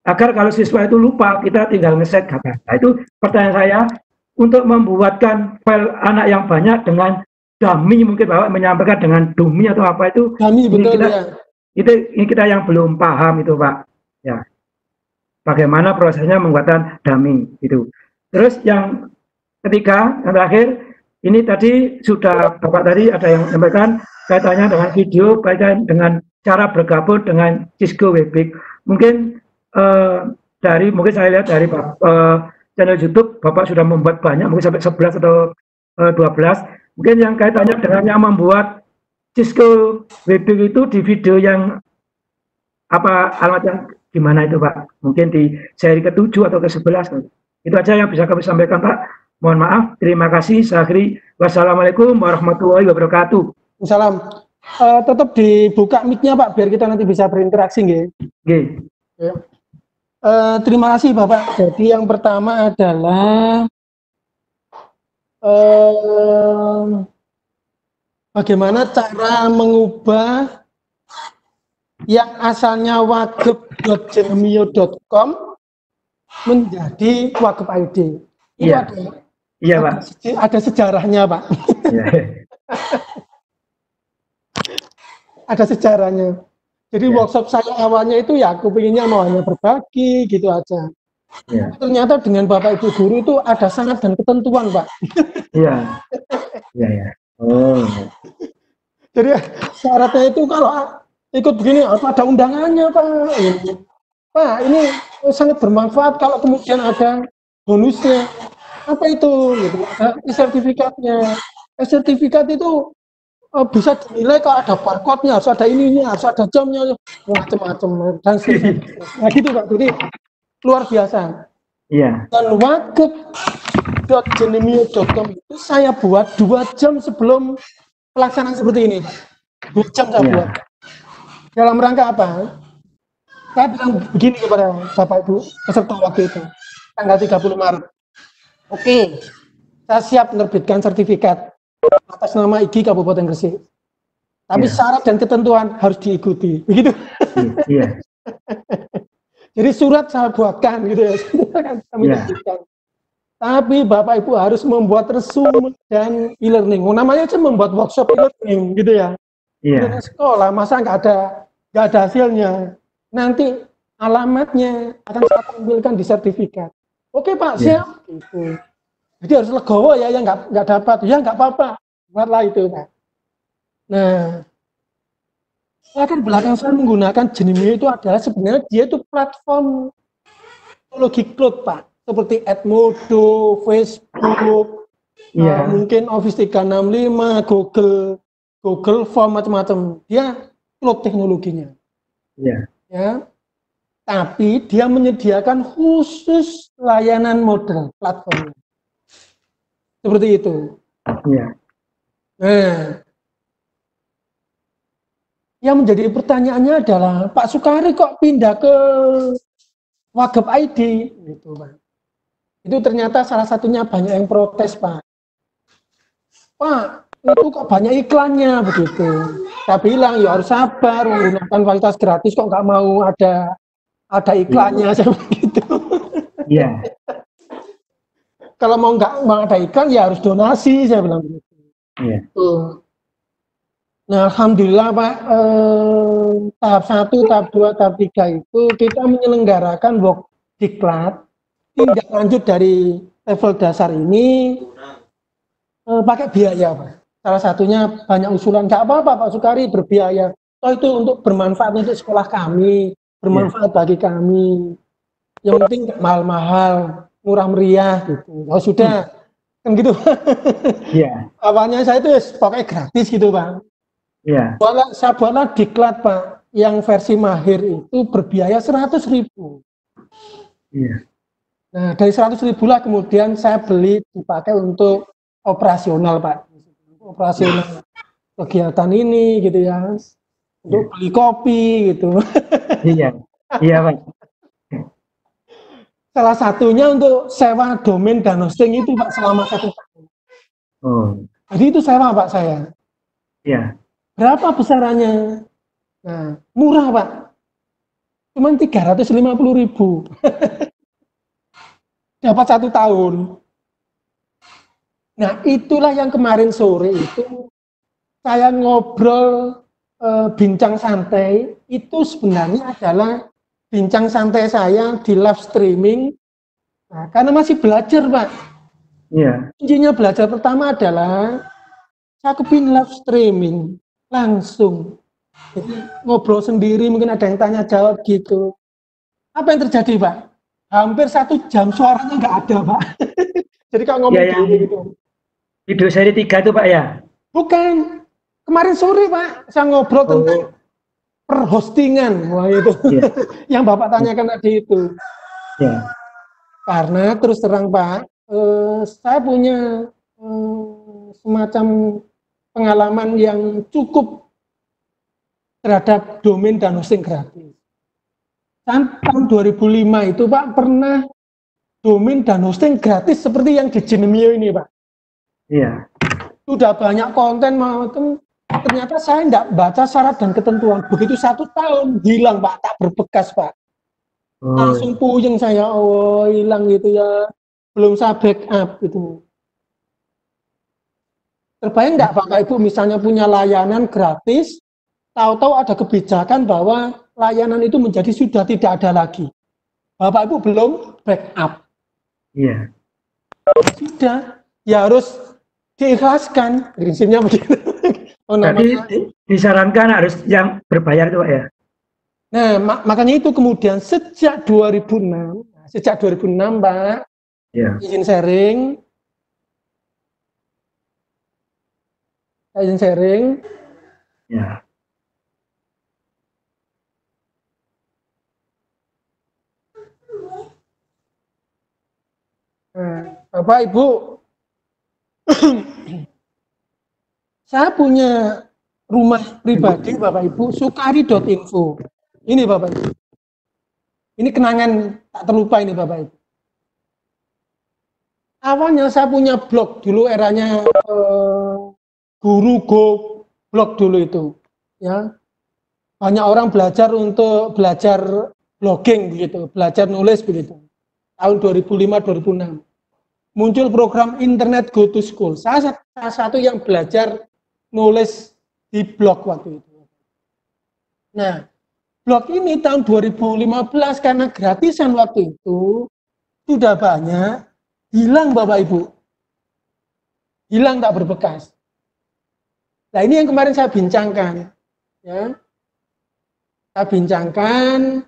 Speaker 5: agar kalau siswa itu lupa kita tinggal ngeset kata. Nah, itu pertanyaan saya untuk membuatkan file anak yang banyak dengan dummy, mungkin Bapak menyampaikan dengan dummy atau apa itu
Speaker 2: Kami betul
Speaker 5: kita,
Speaker 2: ya.
Speaker 5: ini kita yang belum paham itu Pak. Ya. Bagaimana prosesnya membuatkan dummy itu. Terus yang ketiga, yang terakhir, ini tadi sudah Bapak tadi ada yang menyampaikan kaitannya dengan video, kaitan dengan cara bergabung dengan Cisco Webex. Mungkin mungkin saya lihat dari channel YouTube Bapak sudah membuat banyak, mungkin sampai 11 atau 12. Mungkin yang kaitannya dengan yang membuat Cisco Webex itu di video yang apa alamat yang gimana itu Pak? Mungkin di seri ke-7 atau ke-11. Itu aja yang bisa kami sampaikan Pak. Mohon maaf, terima kasih. Saya akhiri. Wassalamualaikum warahmatullahi wabarakatuh.
Speaker 2: Salam. Tetap dibuka mic-nya Pak, biar kita nanti bisa berinteraksi nggih.
Speaker 5: Nggih.
Speaker 2: Ya. Terima kasih Bapak. Jadi yang pertama adalah bagaimana cara mengubah yang asalnya wagub.genemio.com menjadi Wagub ID.
Speaker 5: Iya. Iya Pak.
Speaker 2: Ada sejarahnya Pak.
Speaker 5: Iya.
Speaker 2: Ada sejarahnya. Jadi
Speaker 5: Ya.
Speaker 2: workshop saya awalnya itu ya aku pengennya mau hanya berbagi gitu aja.
Speaker 5: Ya.
Speaker 2: Ternyata dengan Bapak Ibu guru itu ada syarat dan ketentuan Pak.
Speaker 5: Iya. Iya ya. Oh.
Speaker 2: Jadi syaratnya itu kalau ikut begini harus ada undangannya Pak. Pak ini sangat bermanfaat kalau kemudian ada bonusnya. Apa itu? Gitu. Ada sertifikatnya. Sertifikat itu bisa dinilai kalau ada barcode-nya, harus ada ininya, harus ada jamnya, macam-macam dan sebagainya. Nah gitu Pak. Jadi luar biasa.
Speaker 5: Iya.
Speaker 2: Dan wagub.genemio.com itu saya buat 2 jam sebelum pelaksanaan seperti ini. 2 jam saya buat. Dalam rangka apa? Saya bilang begini kepada Bapak Ibu peserta waktu itu, tanggal 30 Maret. Oke, saya siap menerbitkan sertifikat atas nama IG Kabupaten Gresik. Tapi syarat dan ketentuan harus diikuti. Begitu.
Speaker 5: Iya.
Speaker 2: Jadi surat saya buatkan gitu ya. Tapi Bapak Ibu harus membuat resume dan e-learning. Namanya aja membuat workshop e-learning gitu ya.
Speaker 5: Iya.
Speaker 2: Sekolah masa nggak ada hasilnya. Nanti alamatnya akan saya tampilkan di sertifikat. Oke Pak, siap. Gitu. Jadi harus legowo ya, yang nggak dapat, ya nggak apa-apa, buatlah itu Pak. Nah, latar belakang saya menggunakan Genemio itu adalah sebenarnya dia itu platform teknologi cloud Pak, seperti Edmodo, Facebook, mungkin Office 365, Google Form macam-macam. Dia cloud teknologinya.
Speaker 5: Iya.
Speaker 2: Ya, tapi dia menyediakan khusus layanan model platformnya. Seperti itu.
Speaker 5: Iya.
Speaker 2: Nah, yang menjadi pertanyaannya adalah Pak Sukari kok pindah ke Wagub ID, gitu Pak. Itu ternyata salah satunya banyak yang protes Pak. Pak, itu kok banyak iklannya begitu. Saya bilang ya harus sabar menggunakan fasilitas gratis kok nggak mau ada iklannya begitu.
Speaker 5: Iya.
Speaker 2: Kalau mau ada iklan ya harus donasi saya bilang begitu.
Speaker 5: Iya.
Speaker 2: Nah alhamdulillah Pak, tahap 1, tahap 2, tahap 3 itu kita menyelenggarakan work diklat tindak lanjut dari level dasar ini pakai biaya Pak. Salah satunya banyak usulan, nggak apa-apa Pak Sukari berbiaya. Oh itu untuk bermanfaat untuk sekolah kami, bermanfaat bagi kami. Yang penting mahal-mahal, murah meriah gitu. Oh sudah, kan gitu.
Speaker 5: Iya.
Speaker 2: Awalnya saya itu pakai gratis gitu Pak.
Speaker 5: Iya.
Speaker 2: Saya buatlah diklat Pak. yang versi mahir itu berbiaya 100.000.
Speaker 5: Iya.
Speaker 2: Nah, dari 100.000 lah kemudian saya beli dipakai untuk operasional, Pak. Operasional kegiatan ini gitu ya. Untuk beli kopi gitu.
Speaker 5: Iya. Iya, Pak.
Speaker 2: Salah satunya untuk sewa domain dan hosting itu, Pak, selama 1 tahun.
Speaker 5: Oh,
Speaker 2: Jadi itu sewa, Pak, saya.
Speaker 5: iya.
Speaker 2: Berapa besarannya? Nah, murah, Pak. Cuman 350.000. Dapat 1 tahun. Nah, itulah yang kemarin sore itu saya ngobrol bincang santai, itu sebenarnya adalah bincang santai saya di live streaming. Nah, karena masih belajar, Pak.
Speaker 5: Iya.
Speaker 2: Kuncinya belajar pertama adalah saya kepin live streaming langsung. Jadi ngobrol sendiri, mungkin ada yang tanya jawab gitu. Apa yang terjadi, Pak? Hampir 1 jam suaranya nggak ada, Pak. Jadi kalau ngomong
Speaker 5: Ya, yang
Speaker 2: dulu gitu.
Speaker 5: video seri 3 itu, Pak, ya?
Speaker 2: Bukan. Kemarin sore, Pak, saya ngobrol tentang perhostingan. Wah, itu.
Speaker 5: Iya.
Speaker 2: Yang Bapak tanyakan tadi itu.
Speaker 5: Iya.
Speaker 2: Karena terus terang, Pak, saya punya semacam pengalaman yang cukup terhadap domain dan hosting gratis. Tahun 2005 itu, Pak, pernah domain dan hosting gratis seperti yang di Genemio ini, Pak.
Speaker 5: Iya.
Speaker 2: Sudah banyak konten, ternyata saya tidak baca syarat dan ketentuan. Begitu 1 tahun, hilang, Pak, tak berbekas, Pak.
Speaker 5: Oh,
Speaker 2: Langsung puyeng saya, oh hilang gitu ya. Belum saya backup gitu. Terbayang nggak Bapak Ibu misalnya punya layanan gratis, tahu-tahu ada kebijakan bahwa layanan itu menjadi sudah tidak ada lagi. Bapak Ibu belum backup.
Speaker 5: iya.
Speaker 2: Sudah, ya harus diikhlaskan. Prinsipnya begitu. Oh,
Speaker 5: Berarti
Speaker 2: namanya.
Speaker 5: disarankan harus yang berbayar itu, Pak, ya?
Speaker 2: Nah, makanya itu kemudian sejak 2006, Pak,
Speaker 5: Iya.
Speaker 2: izin sharing,
Speaker 5: Ya.
Speaker 2: Nah, Bapak Ibu, saya punya rumah pribadi, Bapak Ibu, sukari.info. Ini Bapak Ibu. Ini kenangan tak terlupa ini Bapak Ibu. Awalnya saya punya blog dulu eranya Guru Go blog dulu itu. Ya. Banyak orang belajar untuk belajar blogging begitu, belajar nulis begitu. Tahun 2005-2006. Muncul program internet Go to School. Saya salah satu yang belajar nulis di blog waktu itu. Nah, blog ini tahun 2015 karena gratisan waktu itu sudah banyak, hilang Bapak Ibu. Hilang tak berbekas. Nah, ini yang kemarin saya bincangkan. Ya. Saya bincangkan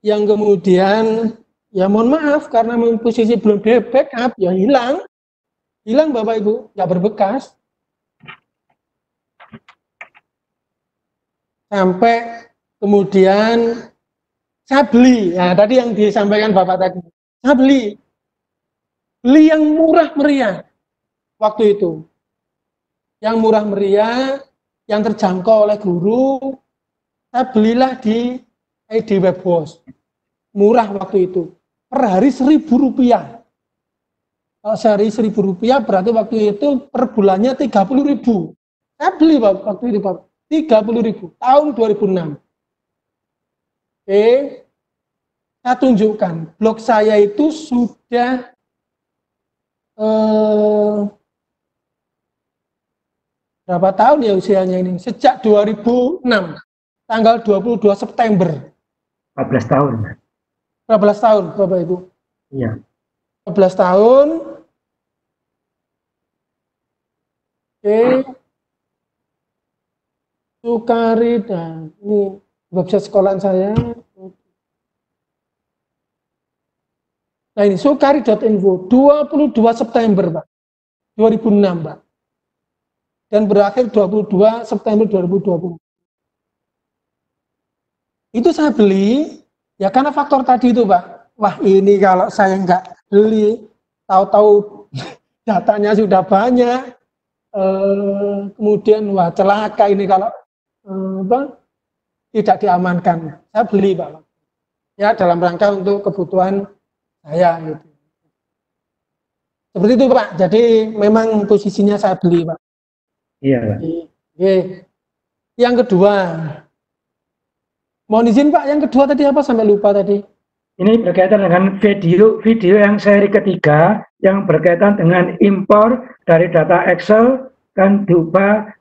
Speaker 2: yang kemudian ya mohon maaf karena posisi belum di backup ya hilang Bapak Ibu, nggak berbekas sampai kemudian saya beli. Nah, tadi yang disampaikan Bapak tadi, saya beli yang murah meriah waktu itu, yang murah meriah, yang terjangkau oleh guru. Saya belilah di ID Webhost, murah waktu itu, per hari Rp1.000. Kalau sehari Rp1.000 berarti waktu itu per bulannya 30.000. Saya beli waktu itu Pak, 30.000 tahun 2006. Oke, saya tunjukkan blog saya itu sudah berapa tahun ya usianya ini? Sejak 2006. Tanggal 22 September.
Speaker 5: 14 tahun.
Speaker 2: 14 tahun, Bapak Ibu.
Speaker 5: Iya.
Speaker 2: 14 tahun. Oke. Sukari dan ini website sekolahan saya. Nah ini sukari.info 22 September, Pak. 2006, Pak. Dan berakhir 22 September 2020. Itu saya beli, ya karena faktor tadi itu Pak. Wah ini kalau saya nggak beli, tahu-tahu datanya sudah banyak, kemudian wah celaka ini kalau tidak diamankan. Saya beli Pak. Ya dalam rangka untuk kebutuhan saya gitu. Seperti itu Pak. Jadi memang posisinya saya beli Pak.
Speaker 5: Iya, Pak.
Speaker 2: Oke. Yang kedua, mohon izin Pak. Yang kedua tadi apa sampai lupa tadi?
Speaker 5: Ini berkaitan dengan video yang seri ketiga yang berkaitan dengan impor dari data Excel dan diubah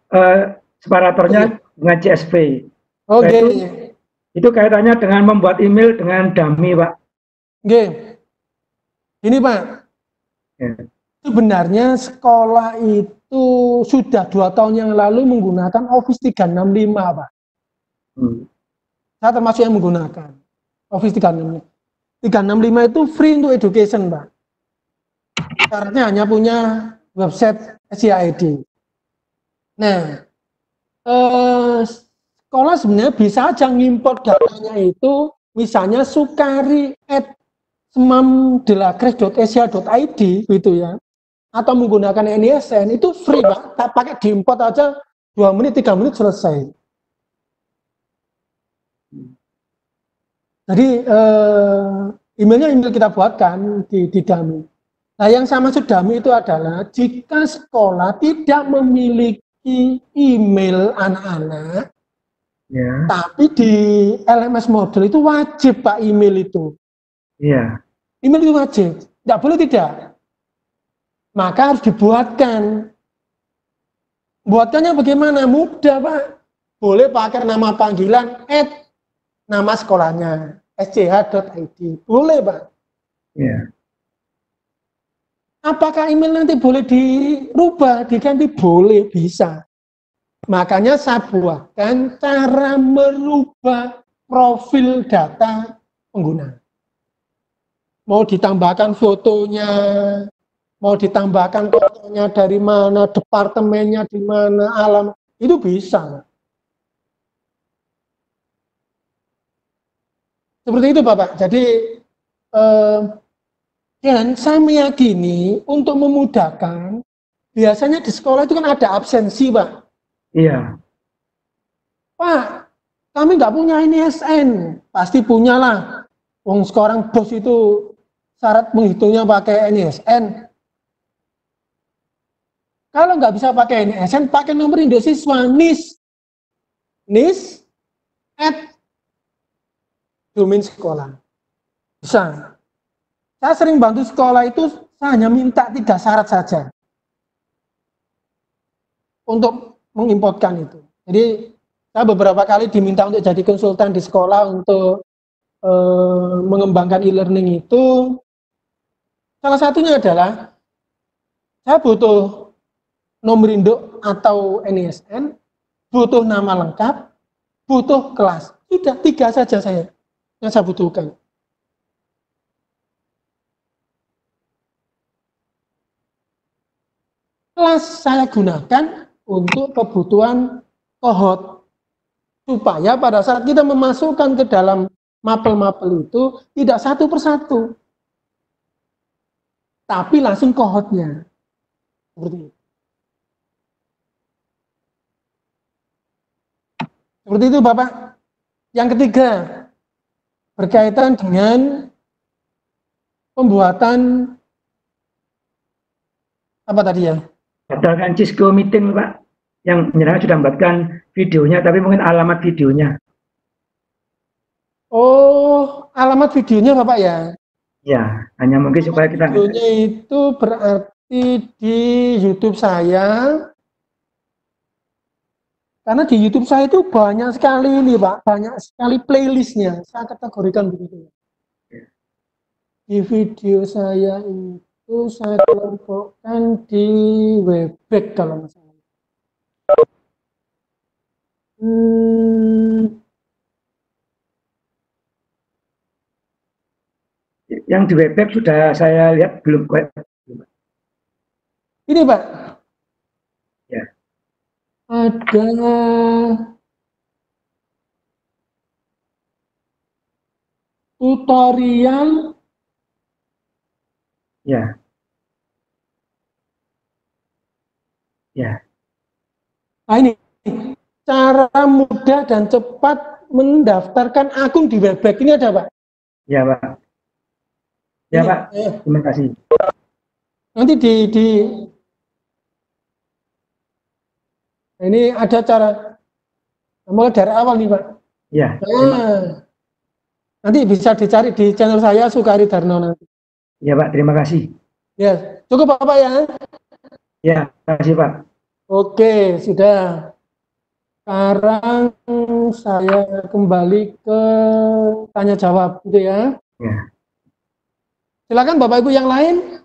Speaker 5: separatornya dengan CSV.
Speaker 2: Oke.
Speaker 5: Itu kaitannya dengan membuat email dengan dummy, Pak.
Speaker 2: Oke. Ini Pak.
Speaker 5: Ya.
Speaker 2: Sebenarnya sekolah itu sudah 2 tahun yang lalu menggunakan Office 365 Pak. Saya termasuk yang menggunakan Office 365. 365 itu free untuk education Pak. Syaratnya hanya punya website SCID. Nah, sekolah sebenarnya bisa aja ngimport datanya itu, misalnya sukari@semamdelakres.asia.id gitu ya, atau menggunakan NISN itu free Pak, tak pakai diimport aja 2 menit 3 menit selesai. Jadi emailnya email kita buatkan di dummy. Nah yang saya maksud dummy itu adalah jika sekolah tidak memiliki email anak-anak,
Speaker 5: Ya.
Speaker 2: tapi di LMS model itu wajib Pak email itu.
Speaker 5: Iya.
Speaker 2: Email itu wajib, tidak boleh tidak. Maka harus dibuatkan. Buatkannya bagaimana? Mudah Pak. Boleh pakai nama panggilan nama sekolahnya sch.id. Boleh Pak.
Speaker 5: Iya.
Speaker 2: Apakah email nanti boleh dirubah, diganti? Boleh, bisa. Makanya saya buatkan cara merubah profil data pengguna. Mau ditambahkan fotonya, mau ditambahkan fotonya dari mana, departemennya di mana, alamat, itu bisa. Seperti itu Bapak. Jadi dan saya meyakini untuk memudahkan, biasanya di sekolah itu kan ada absensi Pak.
Speaker 5: Iya.
Speaker 2: Pak, kami nggak punya NISN. Pasti punya lah. Wong sekarang bos itu syarat menghitungnya pakai NISN. Kalau nggak bisa pakai NISN, pakai nomor induk siswa NIS. NIS domain sekolah. Bisa. Saya sering bantu sekolah itu, saya hanya minta 3 syarat saja untuk mengimportkan itu. Jadi saya beberapa kali diminta untuk jadi konsultan di sekolah untuk mengembangkan e-learning itu. Salah satunya adalah saya butuh nomor induk atau NISN, butuh nama lengkap, butuh kelas. Sudah 3 saja yang saya butuhkan. Kelas saya gunakan untuk kebutuhan kohort, supaya pada saat kita memasukkan ke dalam mapel-mapel itu tidak satu persatu, tapi langsung kohortnya. Seperti itu. Seperti itu Bapak. Yang ketiga, berkaitan dengan pembuatan apa tadi ya?
Speaker 5: Berdasarkan Cisco Meeting, Pak, yang menyerahkan sudah membuatkan videonya, tapi mungkin alamat videonya.
Speaker 2: Oh, alamat videonya Bapak ya?
Speaker 5: Ya, hanya mungkin supaya kita...
Speaker 2: Videonya itu berarti di YouTube saya. Karena di YouTube saya itu banyak sekali ini Pak, banyak sekali playlistnya. Saya kategorikan begitu. Di video saya itu saya kelompokkan di Webback kalau nggak salah.
Speaker 5: Yang di Webback sudah saya lihat belum.
Speaker 2: Ini Pak.
Speaker 5: Ya.
Speaker 2: Ada tutorial.
Speaker 5: Ya. Ya.
Speaker 2: Nah ini, cara mudah dan cepat mendaftarkan akun di Webback ini ada, Pak?
Speaker 5: Ya, Pak. Ya,
Speaker 2: Ini,
Speaker 5: Pak. Terima kasih.
Speaker 2: nanti nah, ini ada cara mulai dari awal nih, Pak.
Speaker 5: Ya.
Speaker 2: Nah, nanti bisa dicari di channel saya Sukari Darno nanti.
Speaker 5: Ya, Pak. Terima kasih.
Speaker 2: Ya, cukup Pak ya?
Speaker 5: Ya, terima kasih, Pak.
Speaker 2: Oke, sudah. Sekarang saya kembali ke tanya jawab, gitu ya.
Speaker 5: Ya.
Speaker 2: Silakan Bapak Ibu yang lain.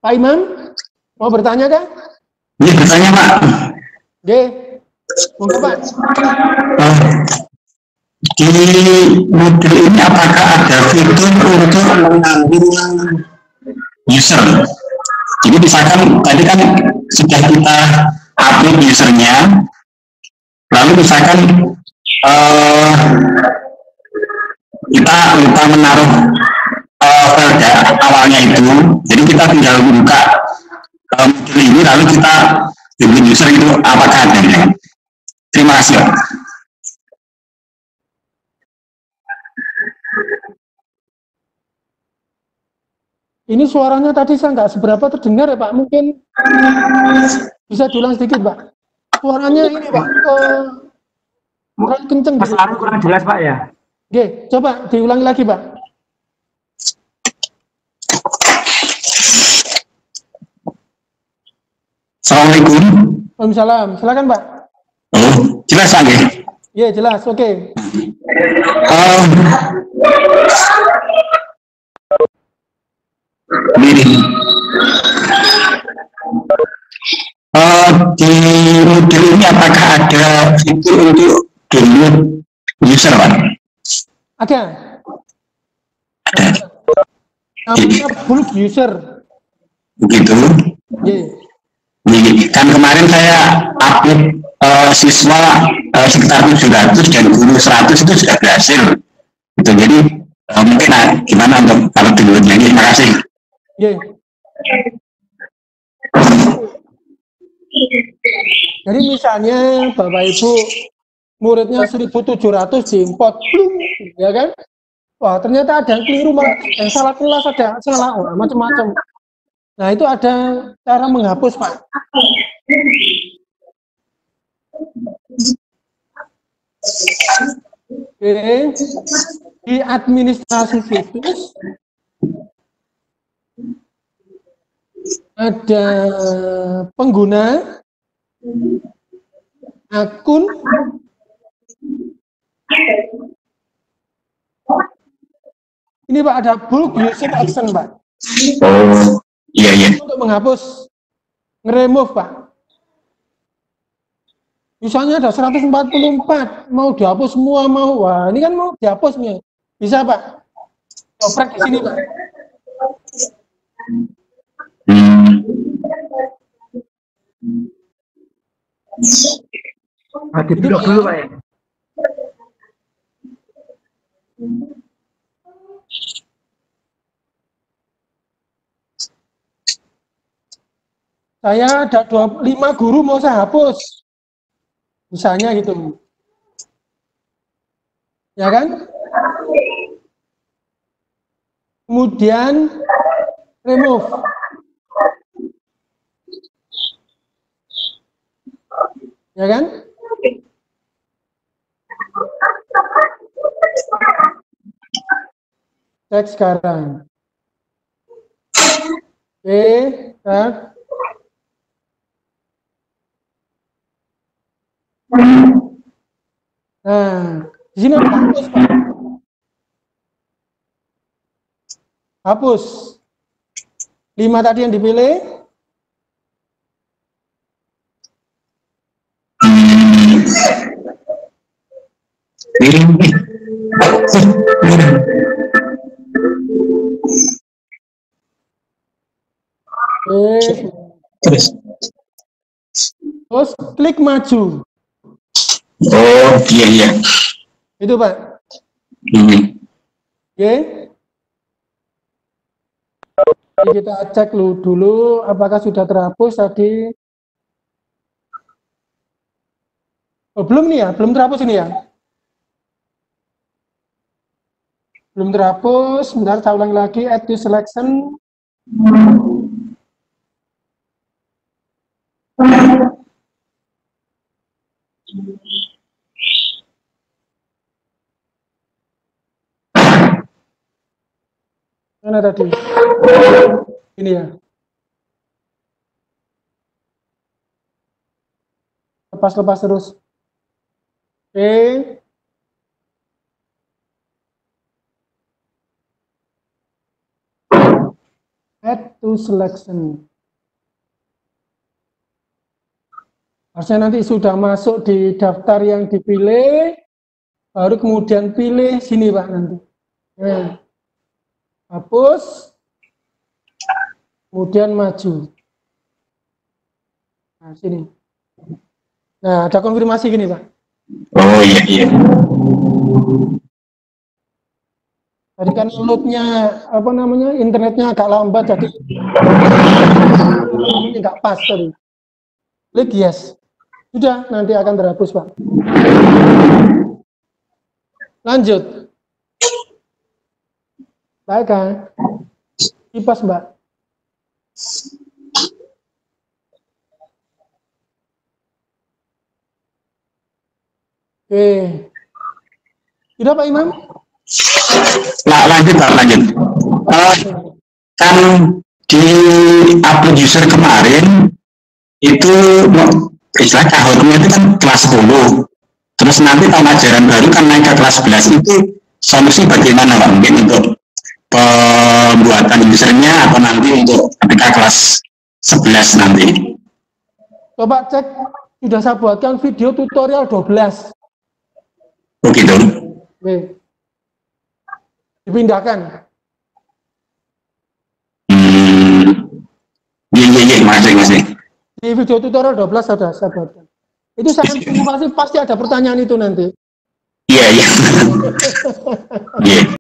Speaker 2: Pak Imam, mau bertanya kan?
Speaker 6: Ini bertanya Pak.
Speaker 2: Oke, monggo Pak.
Speaker 6: Di modul ini apakah ada fitur untuk mengambil user? Jadi misalkan tadi kan sudah kita upload usernya, lalu misalkan kita lupa menaruh file awalnya itu, jadi kita tinggal buka modul ini lalu kita bikin user itu apakah ada ya? Terima kasih.
Speaker 2: Ini suaranya tadi saya nggak seberapa terdengar ya Pak, mungkin bisa diulang sedikit Pak. Suaranya ini Pak, kurang kenceng.
Speaker 5: Mas Arun kurang jelas Pak ya?
Speaker 2: Oke, coba diulangi lagi Pak.
Speaker 6: Assalamualaikum.
Speaker 2: Waalaikumsalam, silakan Pak.
Speaker 6: Oh, jelas lagi.
Speaker 2: Iya jelas, oke.
Speaker 6: Di modul ini apakah ada fitur untuk download user Pak?
Speaker 2: Ada. Namanya bulk user.
Speaker 6: Begitu.
Speaker 2: Iya.
Speaker 6: Kan kemarin saya upload siswa sekitar 700 dan guru 100 itu sudah berhasil. Gitu. Jadi mungkin gimana untuk kalau downloadnya ini? Terima kasih.
Speaker 2: Iya. Jadi misalnya Bapak Ibu muridnya 1.700 diimport, ya kan? Wah ternyata ada yang keliru, malah yang salah kelas, ada salah macam-macam. Nah itu ada cara menghapus Pak. Oke, di administrasi situs ada pengguna, akun, ini Pak ada bulk user action Pak.
Speaker 6: Oh, iya iya.
Speaker 2: Untuk menghapus, nge-remove Pak. Misalnya ada 144, mau dihapus semua mau, wah ini kan mau dihapusnya, bisa Pak. Oprek di sini Pak.
Speaker 5: Di blok dulu Pak ya.
Speaker 2: Saya ada 5 guru mau saya hapus, misalnya gitu, ya kan? Kemudian remove, ya kan? Cek sekarang. Oke, cek. Nah, di sini ada hapus, Pak. Hapus. 5 tadi yang dipilih.
Speaker 6: Terus.
Speaker 2: Terus klik maju.
Speaker 6: Oh, iya, iya.
Speaker 2: Itu Pak. Oke. Jadi kita cek dulu apakah sudah terhapus tadi. Oh, belum nih ya, belum terhapus ini ya. Belum terhapus, sebentar saya ulangi lagi, add to selection. Mana tadi? Ini ya. Lepas terus. Oke. Add to selection. Harusnya nanti sudah masuk di daftar yang dipilih, baru kemudian pilih sini Pak nanti. Oke. Hapus, kemudian maju. Nah, sini. Nah, ada konfirmasi gini, Pak.
Speaker 6: Oh, iya, iya.
Speaker 2: Tadi kan loadnya, internetnya agak lambat, jadi nggak pas tadi. Klik yes. Sudah, nanti akan terhapus, Pak. Lanjut. Baik kan? Kipas Mbak. Oke. Sudah Pak Imam?
Speaker 6: Lanjut Pak, lanjut. Kan di upload user kemarin itu istilah kahornya itu kan kelas 10. Terus nanti tahun ajaran baru kan naik ke kelas 11 itu solusi bagaimana Pak? Mungkin untuk pembuatan usernya atau nanti untuk ketika kelas 11 nanti.
Speaker 2: Coba cek, sudah saya buatkan video tutorial 12.
Speaker 6: Oh gitu.
Speaker 2: Oke. Dipindahkan.
Speaker 6: Iya, masih.
Speaker 2: Di video tutorial 12 saya buatkan. Itu saya simulasi pasti ada pertanyaan itu nanti.
Speaker 6: Iya. Iya.